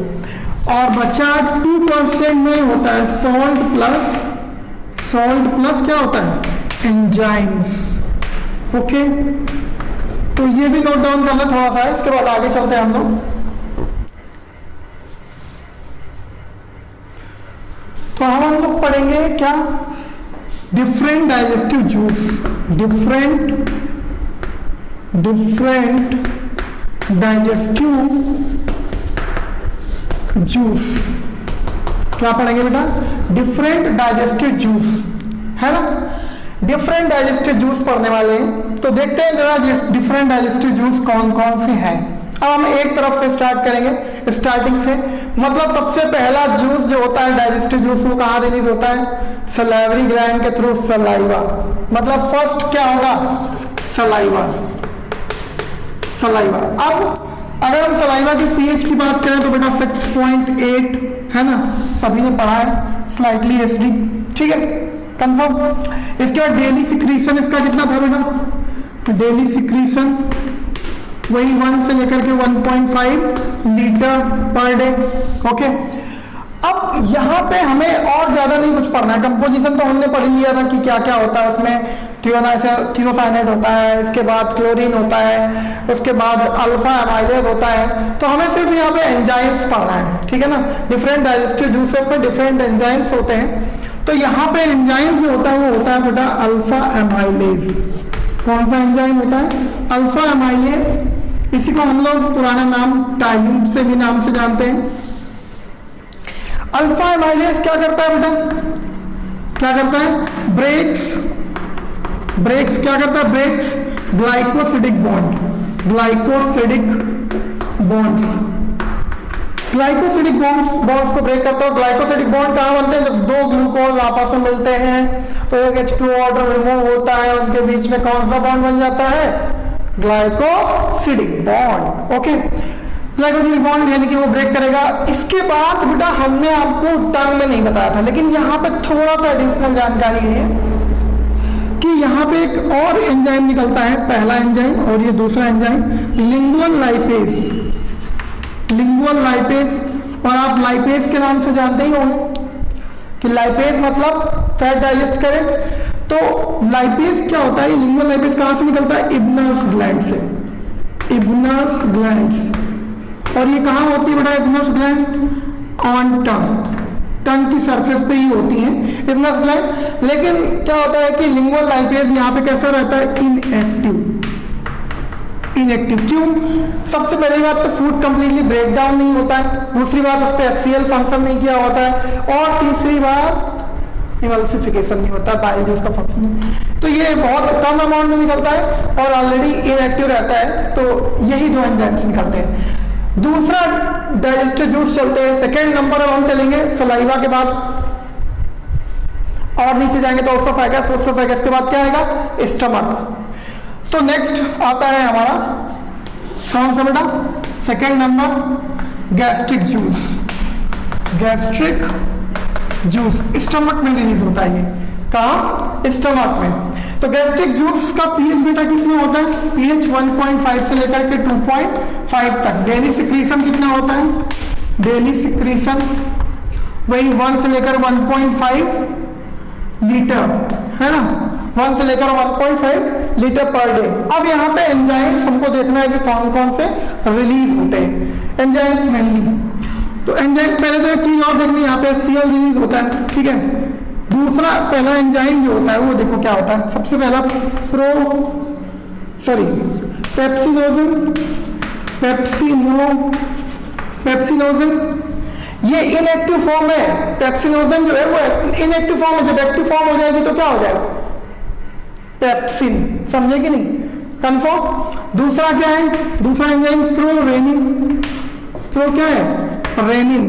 और बचा 2% में होता है सॉल्ट प्लस क्या होता है? एंजाइम्स। ओके, तो ये भी नोट डाउन करना थोड़ा सा है। इसके बाद आगे चलते हैं हम लोग। तो हम लोग पढ़ेंगे क्या? Different digestive juice, different digestive juice, क्या पढ़ेंगे बेटा, डिफरेंट डाइजेस्टिव जूस, है ना। डिफरेंट डाइजेस्टिव जूस पढ़ने वाले हैं, तो देखते हैं जरा डिफरेंट डाइजेस्टिव जूस कौन कौन से हैं। अब हम एक तरफ से स्टार्ट करेंगे, स्टार्टिंग से, मतलब सबसे पहला जूस जो होता है डाइजेस्टिव जूस, वो कहाँ रिलीज होता है, सलाइवरी ग्लैंड के थ्रू, सलाइवा। मतलब फर्स्ट क्या होगा, सलाइवा, सलाइवा। अब अगर हम सलाइवा के पीएच की बात करें तो बेटा 6.8 है ना, सभी ने पढ़ा है, स्लाइटली एसिडिक, ठीक है, कंफर्म। इसके बाद डेली सिक्रीशन इसका कितना था बेटा, डेली सिक्रीशन वही 1 से लेकर के 1.5 लीटर पर डे, ओके। अब यहाँ पे हमें और ज्यादा नहीं कुछ पढ़ना है, कंपोजिशन तो हमने पढ़ लिया था कि क्या क्या होता है उसमें, थियोसाइनेट होता है, इसके बाद क्लोरीन होता है, उसके बाद अल्फा एमाइलेज होता है, तो हमें सिर्फ यहाँ पे एंजाइम्स पढ़ना है, ठीक है ना। डिफरेंट डाइजेस्टिव जूसेस में डिफरेंट एंजाइम्स होते हैं, तो यहाँ पे एंजाइम जो होता है वो होता है बेटा अल्फा एमाइलेज। कौन सा एंजाइम होता है, अल्फा एमाइलेज, इसी को हम लोग पुराना नाम टाइलिन से भी नाम से जानते हैं। अल्फा एमाइलेज क्या करता है बेटा, क्या करता है, ब्रेक्स क्या करता है, breaks glycosidic bond, glycosidic bonds, glycosidic bonds को ब्रेक करता है। ग्लाइकोसिडिक बॉन्ड कहाँ बनते हैं, जब दो ग्लूकोज आपस में मिलते हैं तो एक H2O ऑर्डर रिमूव होता है, उनके बीच में कौन सा बॉन्ड बन जाता है, glycosidic bond, okay. Glycosidic bond यानी कि वो ब्रेक करेगा। इसके बाद बेटा हमने आपको टर्म में नहीं बताया था, लेकिन यहाँ पे थोड़ा सा एडिशनल जानकारी है कि यहाँ पे एक और एंजाइम निकलता है, पहला एंजाइम और ये दूसरा enzyme, lingual lipase, lingual lipase. और आप लाइपेज के नाम से जानते ही होंगे कि लाइपेज मतलब फैट डाइजेस्ट करे, तो लाइपेज क्या होता है, लिंगुअल लाइपेज कहाँ से निकलता है, इब्नर्स ग्लैंड से, इब्नर्स ग्लैंड्स। और ये कहाँ होती है बेटा इब्नर्स ग्लैंड, ऑन टंग, टंग की सरफेस पे ही होती है इब्नर्स ग्लैंड। लेकिन क्या होता है कि लिंगुअल लाइपेज यहाँ पे कैसा रहता है, इनएक्टिव, इनएक्टिव। क्यों, सबसे पहली बात तो फूड कंप्लीटली ब्रेक डाउन नहीं होता है, दूसरी बात उस पर HCl फंक्शन नहीं किया होता है, और तीसरी बात इमल्सिफिकेशन नहीं होता, बाइल जूस का फंक्शन नहीं। तो ये बहुत कम अमाउंट में निकलता है और ऑलरेडी इनएक्टिव रहता है, तो यही दो एंजाइम्स निकलते हैं। दूसरा डाइजेस्टिव जूस चलते हैं, सेकेंड नंबर अब हम चलेंगे सलाइवा के बाद, और नीचे जाएंगे तो ओसोफेगस, ओसोफेगस के बाद क्या आएगा, स्टमक। तो नेक्स्ट आता है हमारा कौन सा बेटा, second number gastric juice, gastric juice stomach में रिलीज होता है। ये कहाँ, स्टमक में। तो गैस्ट्रिक जूस का पीएच बेटा कितना होता है, पीएच 1.5 से लेकर के 2.5 तक। डेली सिक्रीशन कितना होता है, डेली सिक्रीशन वही 1 से लेकर 1.5 लीटर, है ना, 1 से लेकर 1.5 लीटर पर डे। अब यहाँ पे एंजाइम्स हमको देखना है कि कौन कौन से रिलीज होते हैं, एंजाइम्स मेनली। तो एंजाइम पहले तो एक चीज और देखनी, यहाँ पे HCl रिलीज होता है, ठीक है। दूसरा पहला एंजाइम जो होता है वो देखो क्या होता है, सबसे पहला पेप्सिनोजन, पेप्सिनोजन ये इनएक्टिव फॉर्म है। पेप्सिनोजन जो है वो इनएक्टिव फॉर्म है, जब एक्टिव फॉर्म हो जाएगी तो क्या हो जाएगा, पेप्सिन, समझे कि नहीं, कंफर्म। दूसरा क्या है, दूसरा एंजाइम प्रोरेनिन, प्रो क्या है, रेनिन,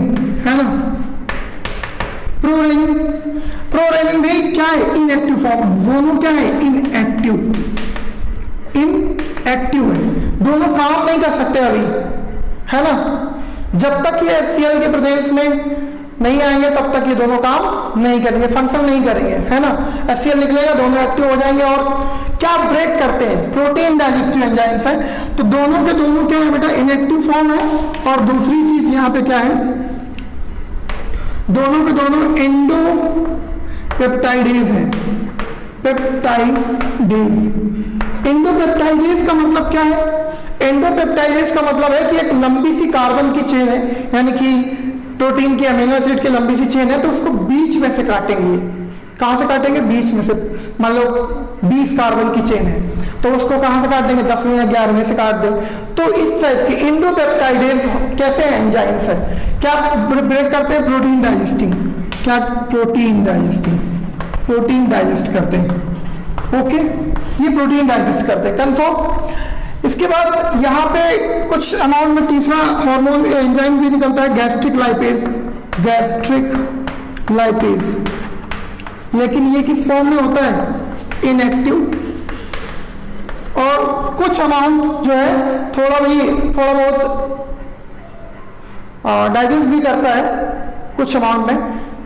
है ना, प्रोरेनिन। प्रोरेनिन भी क्या है, इनएक्टिव फॉर्म, दोनों क्या है, इनएक्टिव, इनएक्टिव है, दोनों काम नहीं कर सकते अभी, है ना। जब तक ये HCl के प्रेजेंस में नहीं आएंगे तब तक ये दोनों काम नहीं करेंगे, फंक्शन नहीं करेंगे, है ना। HCl निकलेगा, दोनों एक्टिव हो जाएंगे और क्या ब्रेक करते हैं, प्रोटीन डाइजेस्टिव एंजाइम्स है। तो दोनों के दोनों क्या है बेटा, इनएक्टिव फॉर्म है। और दूसरी चीज यहाँ पे क्या है, दोनों के दोनों एंडोपेप्टाइडेज है, पेप्टाइडेज। एंडोपेप्टाइडेज का मतलब क्या है, एंडोपेप्टाइडेज का मतलब है कि एक लंबी सी कार्बन की चेन है, यानी कि प्रोटीन की अमीनो एसिड की लंबी सी चेन है, तो उसको बीच में से काटेंगे। कहां से काटेंगे, बीच में से। मान लो 20 कार्बन की चेन है, तो उसको कहां से काट देंगे, 10वें या 11वें से काट दें। तो इस टाइप के इंडोपेप्टाइडेज कैसे एंजाइम्स है, क्या ब्रेक करते हैं, प्रोटीन डाइजेस्टिंग, क्या प्रोटीन डाइजेस्ट करते हैं। ओके, ये प्रोटीन डाइजेस्ट करते हैं, कंफर्म। इसके बाद यहाँ पे कुछ अमाउंट में तीसरा हार्मोन एंजाइम भी निकलता है, गैस्ट्रिक लाइपेज, लेकिन ये किस फॉर्म में होता है, इनएक्टिव, और कुछ अमाउंट जो है थोड़ा बहुत डाइजेस्ट भी करता है कुछ अमाउंट में,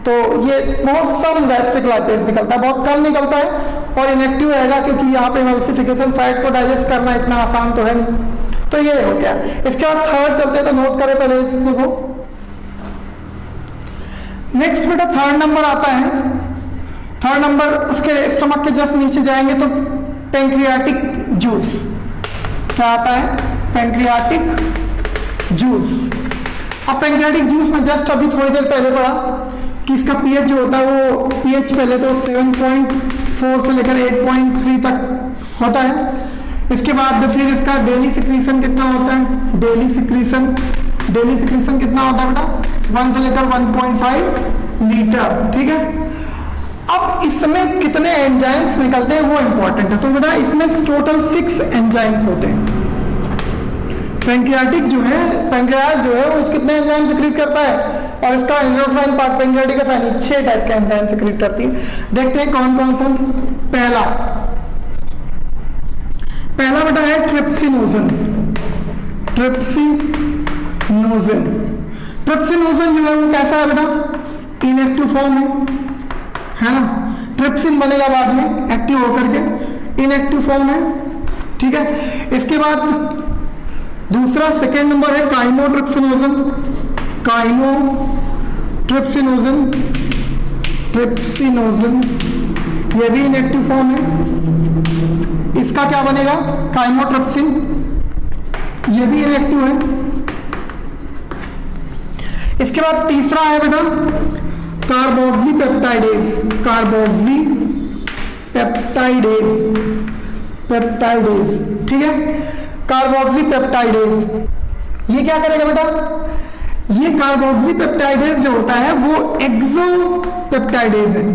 तो ये बहुत सम गैस्ट्रिक लाइपेज निकलता है, बहुत कम निकलता है और इनएक्टिव रहेगा, क्योंकि यहाँ पे एमल्सिफिकेशन फैट को डाइजेस्ट करना इतना आसान तो है नहीं। तो ये हो गया। इसके बाद थर्ड चलते हैं, तो नोट करें पहले इसको। नेक्स्ट बेटा थर्ड नंबर आता है, थर्ड नंबर उसके स्टमक के जस्ट नीचे जाएंगे तो पैंक्रियाटिक जूस, क्या आता है, पैंक्रियाटिक जूस। अब पैंक्रियाटिक जूस में जस्ट अभी थोड़ी देर पहले पढ़ा कि इसका पीएच जो होता है वो पीएच पहले तो 7.4 से लेकर 8.3 तक होता है। इसके बाद फिर इसका डेली सिक्रीशन कितना होता है, डेली सिक्रीशन कितना होता है बेटा, 1 से लेकर 1.5 लीटर, ठीक है। अब इसमें कितने एंजाइम्स निकलते हैं वो इंपॉर्टेंट है, तो बेटा इसमें टोटल 6 एंजाइम्स होते हैं। पैंक्रियास जो है वो कितने एंजाइम सिक्रीट करता है, और इसका एंजाइम पार्ट पैंक्रियाटिकस यानी 6 टाइप के एंजाइम सिक्रीट करती है। देखते हैं कौन कौन सा। पहला बेटा है ट्रिप्सिनोजन जो है वो कैसा है बेटा, इनएक्टिव फॉर्म है ना, ट्रिप्सिन बनेगा बाद में एक्टिव होकर के, इनएक्टिव फॉर्म है, ठीक है। इसके बाद दूसरा सेकेंड नंबर है काइमोट्रिप्सिनोजन, ये भी इनएक्टिव फॉर्म है। इसका क्या बनेगा, काइमोट्रिप्सिन, ये भी इनएक्टिव है। इसके बाद तीसरा है बेटा पेप्टाइडेज, ठीक है, कार्बोक्सीपेप्टाइडेज। ये क्या करेगा बेटा, ये कार्बोक्सीपेप्टाइडेज जो होता है वो एक्सोपेप्टाइडेज है,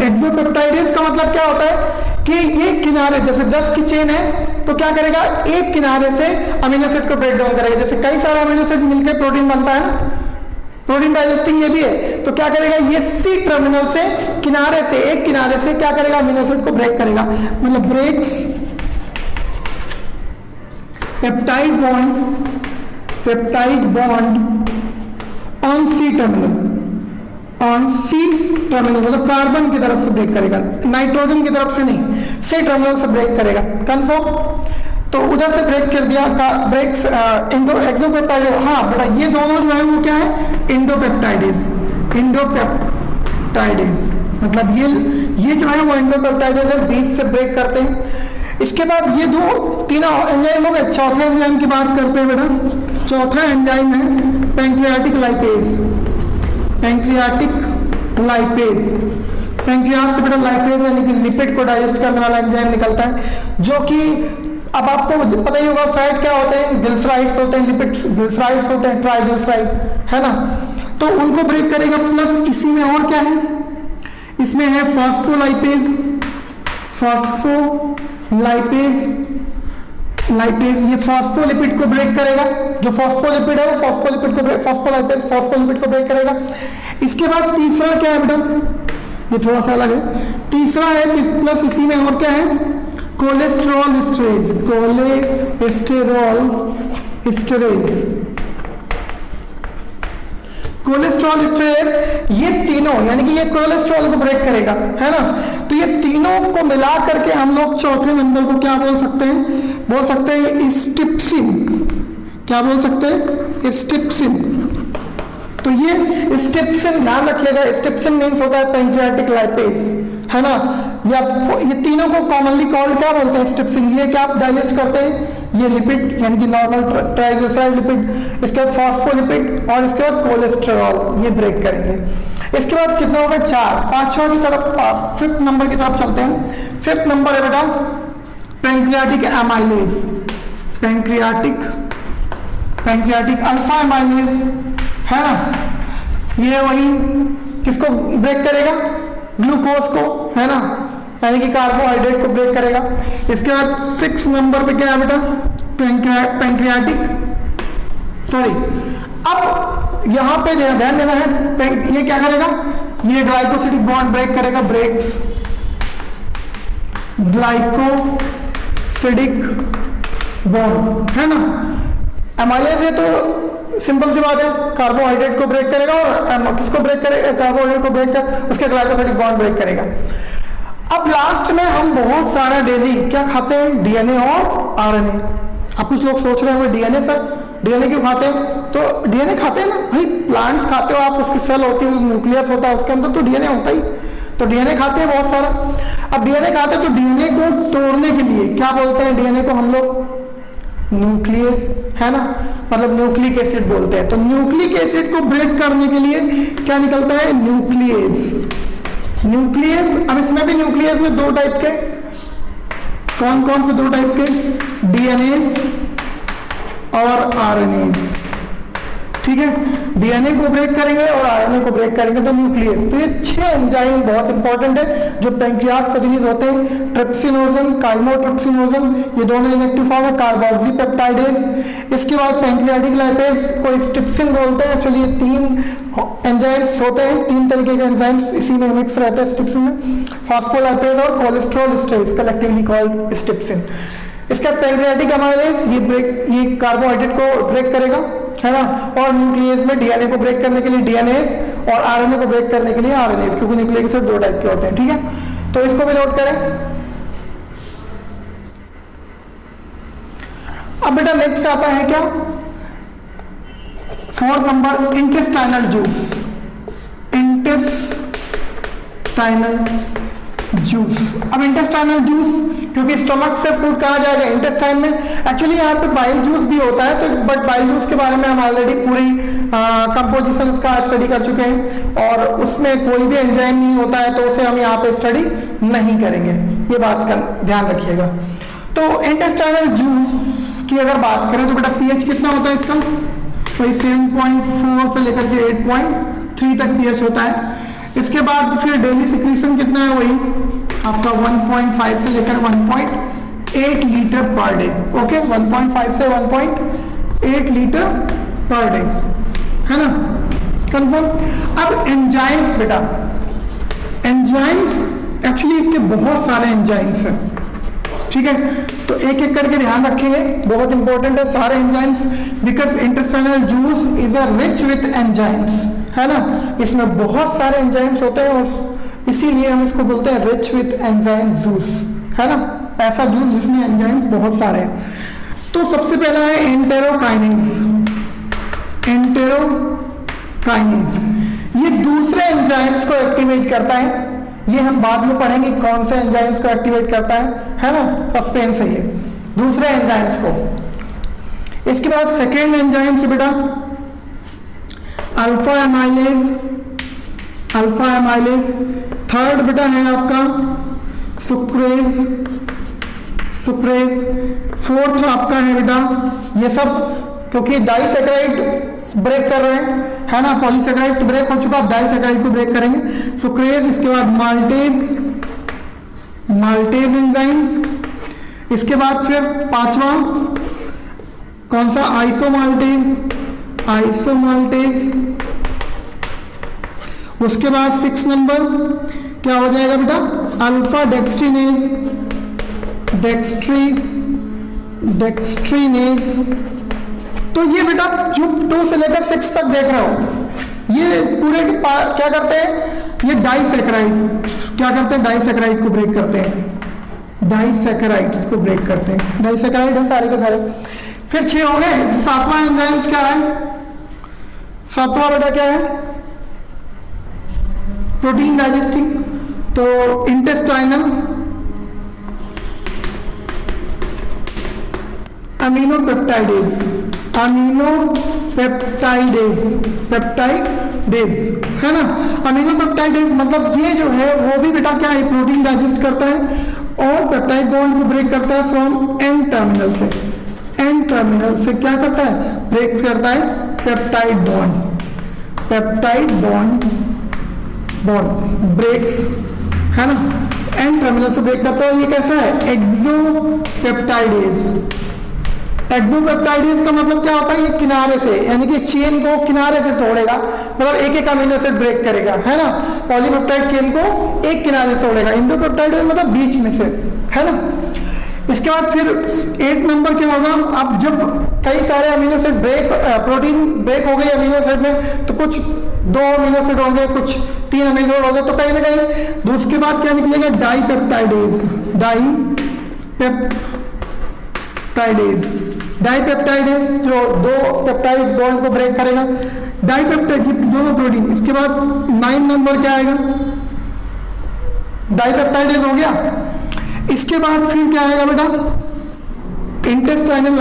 एक्सोपेप्टाइडेज का मतलब क्या होता है कि ये किनारे, जैसे 10 की चेन है तो क्या करेगा, एक किनारे से अमीनो एसिड को ब्रेक डाउन करेगा। जैसे कई सारे अमीनो एसिड मिलकर प्रोटीन बनता है ना, प्रोटीन डाइजेस्टिंग ये भी है, तो क्या करेगा, ये सी टर्मिनल से एक किनारे से क्या करेगा, अमीनो एसिड को ब्रेक करेगा, मतलब breaks peptide bond on C terminal, मतलब कार्बन की तरफ से ब्रेक करेगा, नाइट्रोजन की तरफ से नहीं, सी टर्मिनल से ब्रेक करेगा, कंफर्म। तो उधर से ब्रेक कर दिया, ब्रेक्स एक्सोपेप्टाइडेज। हाँ बेटा ये दोनों जो है वो क्या है, इंडोपेप्टाइडेज, मतलब ये जो है वो इंडोपेप्टाइडेज है, बीच से ब्रेक करते हैं। इसके बाद ये तीनों एंजाइम हो गए। चौथे एंजाइम की बात करते हैं बेटा, चौथा एंजाइम है पैंक्रियाटिक लाइपेज। पैंक्रियास से बेटा लाइपेज यानी कि लिपिड को डाइजेस्ट करने वाला एंजाइम निकलता है, जो कि अब आपको पता ही होगा फैट क्या होते हैं, ग्लिसराइड्स होते हैं, लिपिड्स ग्लिसराइड्स होते हैं, ट्राइग्लिसराइड है ना, तो उनको ब्रेक करेगा। प्लस इसी में और क्या है, इसमें है फॉस्फोलाइपेज, ये फॉस्फोलिपिड को ब्रेक करेगा, जो फॉस्फोलिपिड है वो फॉस्फोलिपिड को ब्रेक करेगा। इसके बाद तीसरा क्या है बेटा, ये थोड़ा सा अलग है, तीसरा है प्लस इसी में और क्या है, कोलेस्टेरॉल एस्टरेज, ये तीनों यानी कि ये कोलेस्ट्रॉल को ब्रेक करेगा, है ना। तो ये तीनों को मिला करके हम लोग चौथे नंबर को क्या बोल सकते हैं, स्टिप्सिन। क्या बोल सकते हैं, स्टिप्सिन। तो ये स्टिप्सिन ध्यान रखिएगा, स्टिप्सिन मीन्स होता है पैंक्रियाटिक लाइपेज, है ना, या ये तीनों को कॉमनली कॉल्ड क्या बोलते हैं, स्टिप्सिन। ये क्या डाइजेस्ट करते हैं, ये लिपिड यानी कि नॉर्मल ट्राइग्लिसराइड लिपिड, इसके बाद फॉस्फोलिपिड और इसके बाद कोलेस्ट्रॉल, ये ब्रेक करेंगे। इसके बाद कितना होगा 4, पांचवा की तरफ, फिफ्थ नंबर की तरफ चलते हैं। फिफ्थ नंबर है बेटा pancreatic amylase, pancreatic alpha amylase है ना, ये वही किसको ब्रेक करेगा, ग्लूकोज को, है ना, यानी कि कार्बोहाइड्रेट को ब्रेक करेगा। इसके बाद 6 नंबर पे क्या है बेटा पैंक्रियाटिक, सॉरी, अब यहां पे ध्यान देना है, ये क्या करेगा, ये ग्लाइकोसिडिक बॉन्ड ब्रेक करेगा, ब्रेक्स ग्लाइकोसिडिक बॉन्ड, है ना। एमाइलेज है तो सिंपल सी बात है, कार्बोहाइड्रेट को ब्रेक करेगा और किसको ब्रेक करेगा, कार्बोहाइड्रेट को ब्रेक कर उसके ग्लाइकोसिडिक बॉन्ड ब्रेक करेगा। अब लास्ट में हम बहुत सारा डेली क्या खाते हैं, डीएनए और आरएनए। अब कुछ लोग सोच रहे होंगे डीएनए सर, डीएनए क्यों खाते हैं, तो डीएनए खाते हैं ना भाई, प्लांट्स खाते हो आप, उसकी सेल होती है, न्यूक्लियस होता है, उसके अंदर तो डीएनए होता ही, तो डीएनए खाते हैं बहुत सारा। अब डीएनए खाते हैं तो डीएनए को तोड़ने के लिए क्या बोलते हैं, डीएनए को हम लोग न्यूक्लियस, है ना, मतलब न्यूक्लिक एसिड बोलते हैं। तो न्यूक्लिक एसिड को ब्रेक करने के लिए क्या निकलता है, न्यूक्लियस। अब इसमें भी न्यूक्लियस में 2 टाइप के, कौन कौन से 2 टाइप के, डीएनएस और आरएनएस, ठीक है। डीएनए को ब्रेक करेंगे और आरएनए को ब्रेक करेंगे तो न्यूक्लियस। तो ये 6 एंजाइम बहुत इंपॉर्टेंट है जो पैंक्रियास से रिलीज होते हैं। ट्रिप्सिनोजन, काइमोट्रिप्सिनोजन, ये दोनों इनएक्टिव फॉर्म है, कार्बोक्सीपेप्टाइडेज। इसके बाद पैंक्रियाटिक लाइपेज को स्ट्रिप्सिन बोलते हैं। एक्चुअली ये 3 एंजाइम्स होते हैं, 3 तरीके के एंजाइम्स इसी में मिक्स रहते हैं स्ट्रिप्सिन में, फॉस्फोलाइपेज और कोलेस्ट्रॉल एस्टरेज, कलेक्टिवली कॉल्ड स्ट्रिप्सिन। इसका पैंक्रियाटिक एमाइलेज ये कार्बोहाइड्रेट को ब्रेक करेगा, है ना, और न्यूक्लियस में डीएनए को ब्रेक करने के लिए डीएनएस और आरएनए को ब्रेक करने के लिए आरएनएस, क्योंकि न्यूक्लियस एसिड 2 टाइप के होते हैं, ठीक है। तो इसको भी नोट करें। अब बेटा नेक्स्ट आता है क्या, 4 नंबर इंटेस्टाइनल जूस, अब इंटेस्टाइनल जूस क्योंकि स्टमक से फूड कहा जाएगा इंटेस्टाइन में। एक्चुअली यहाँ पे बाइल जूस भी होता है, तो बट बाइल जूस के बारे में हम ऑलरेडी पूरी कंपोजिशन उसका स्टडी कर चुके हैं और उसमें कोई भी एंजाइम नहीं होता है, तो उसे हम यहाँ पे स्टडी नहीं करेंगे, ये बात का ध्यान रखिएगा। तो इंटेस्टाइनल जूस की अगर बात करें तो बेटा पीएच कितना होता है इसका, वही 7.4 से लेकर के 8.3 तक पीएच होता है। इसके बाद फिर डेली सिक्रीशन कितना है, वही आपका 1.5 से लेकर 1.8 लीटर पर डे, ओके, 1.5 से 1.8 लीटर पर डे, है ना, कंफर्म। अब एंजाइम्स बेटा, एंजाइम्स एक्चुअली इसके बहुत सारे एंजाइम्स हैं, ठीक है, तो एक एक करके ध्यान रखेंगे, बहुत इंपॉर्टेंट है सारे enzymes, because intestinal juice is a rich with enzymes, है ना, इसमें बहुत सारे एंजाइम्स होते हैं और इसीलिए हम इसको बोलते हैं रिच विथ एंजाइम जूस, है ना, ऐसा जूस जिसमें एंजाइम्स बहुत सारे हैं। तो सबसे पहला है एंटेरोकाइनेज, ये दूसरे एंजाइम्स को एक्टिवेट करता है, ये हम बाद में पढ़ेंगे कौन से एंजाइम्स को एक्टिवेट करता है ना, सस्पेंस है ये दूसरे एंजाइम्स को। इसके बाद सेकेंड एंजाइम से बेटा अल्फा एमाइलेज, थर्ड बेटा है आपका सुक्रेज, फोर्थ आपका है बेटा, ये सब क्योंकि डाइसैकेराइड ब्रेक कर रहे हैं, है ना, पॉलीसैकेराइड तो ब्रेक हो चुका, अब डाइसैकेराइड को ब्रेक करेंगे, सुक्रेज। इसके बाद माल्टेज एंजाइम, इसके बाद फिर पांचवा कौन सा, आइसोमाल्टेज, उसके बाद 6 नंबर क्या हो जाएगा बेटा, अल्फा डेक्स्ट्रीनेज, तो ये बेटा जो 2 से लेकर 6 तक देख रहे हो, ये पूरे क्या करते हैं, ये डाइसैकेराइड क्या करते हैं, डाइसैकेराइड को ब्रेक करते हैं, डाइसैकेराइड्स को ब्रेक करते हैं, डाइसैकेराइड है सारे के सारे। फिर 6 हो गए। 7वां एंजाइम्स क्या है, 7वां बेटा क्या है, प्रोटीन डाइजेस्टिंग, तो अमीनो पेप्टाइडेज, पेप्टाइडेज है ना। अमीनो पेप्टाइडेज मतलब ये जो है वो भी बेटा क्या है, प्रोटीन डाइजेस्ट करता है और पेप्टाइड बॉन्ड को ब्रेक करता है फ्रॉम एन टर्मिनल से। एन टर्मिनल से क्या करता है, ब्रेक करता है पेप्टाइड बॉन्ड ब्रेक्स है ना, एन टर्मिनल से ब्रेक करता है। ये कैसा है, एक्सोपेप्टाइडेज का मतलब क्या होता है, ये किनारे से यानी कि चेन को किनारे से तोड़ेगा, मतलब एक एक अमीनो एसिड ब्रेक करेगा है ना। पॉलीपेप्टाइड चेन को एक किनारे से तोड़ेगा, इंडोपेप्टाइडेज मतलब बीच में से है ना। इसके बाद फिर 8 नंबर क्या होगा, अब जब कई सारे अमीनो एसिड प्रोटीन ब्रेक हो गए अमीनो एसिड में, तो कुछ 2 अमीनो एसिड होंगे, कुछ 3 अमीनो एसिड होंगे, तो कहीं ना कहीं उसके बाद क्या निकलेगा, डाइपेप्टाइडेज जो 2 पेप्टाइड बॉन्ड को ब्रेक करेगा, डाइपेप्टाइड दोनों प्रोटीन। इसके बाद 9 नंबर क्या आएगा, डाइपेप्टाइडेज हो गया। इसके बाद फिर क्या आएगा बेटा, इंटेस्टाइनल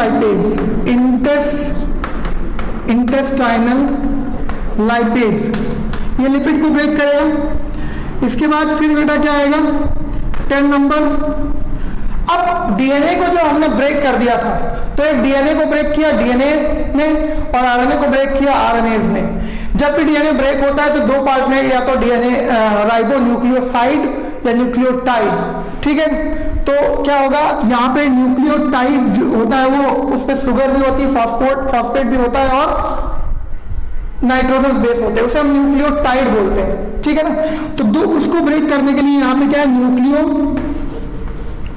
लाइपेज, ये लिपिड को ब्रेक करेगा। इसके बाद फिर बेटा क्या आएगा, 10 नंबर। अब डीएनए को जो हमने ब्रेक कर दिया था, तो एक डीएनए को ब्रेक किया डीएनएज ने और आरएनए को ब्रेक किया आरएनएज ने। जब भी डीएनए ब्रेक होता है तो 2 पार्ट में, या तो डीएनए राइबोन्यूक्लियोसाइड या न्यूक्लियोटाइड, ठीक है। तो क्या होगा, यहाँ पे न्यूक्लियोटाइड जो होता है वो उसमें शुगर भी होती है, फॉस्फेट भी होता है और नाइट्रोजनस बेस होते हैं, उसे हम न्यूक्लियोटाइड बोलते हैं, ठीक है ना। तो उसको ब्रेक करने के लिए यहाँ पे क्या है,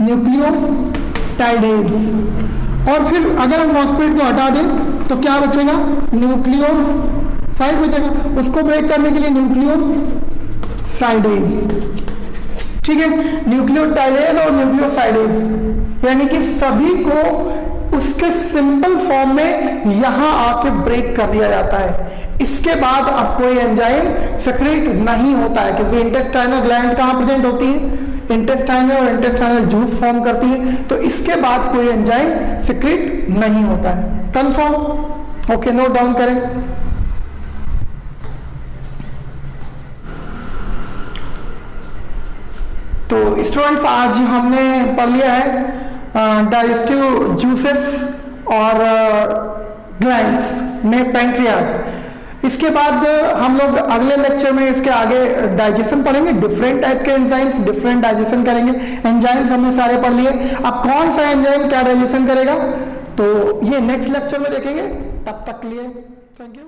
न्यूक्लियोटाइडेज। और फिर अगर हम फॉस्फेट को हटा दें तो क्या बचेगा, न्यूक्लियोसाइड बचेगा, उसको ब्रेक करने के लिए न्यूक्लियोसाइडेज, ठीक है। न्यूक्लियोटाइडेज और न्यूक्लियोसाइडेज यानी कि सभी को उसके सिंपल फॉर्म में यहां आके ब्रेक कर दिया जाता है। इसके बाद अब कोई एंजाइम सेक्रेट नहीं होता है, क्योंकि इंटेस्टाइनल ग्लैंड कहां प्रेजेंट होती है, इंटेस्टाइनल और इंटेस्टाइनल जूस फॉर्म करती है। तो इसके बाद कोई एंजाइम सेक्रेट नहीं होता है। कंफर्म, ओके, नोट डाउन करें। तो स्टूडेंट्स आज हमने पढ़ लिया है डाइजेस्टिव जूसेस और ग्लैंड्स में पैंक्रियाज। इसके बाद हम लोग अगले लेक्चर में इसके आगे डाइजेशन पढ़ेंगे, डिफरेंट टाइप के एंजाइम्स डिफरेंट डाइजेशन करेंगे। एंजाइम्स हमने सारे पढ़ लिए, अब कौन सा एंजाइम क्या डाइजेशन करेगा तो ये नेक्स्ट लेक्चर में देखेंगे। तब तक के लिए थैंक यू।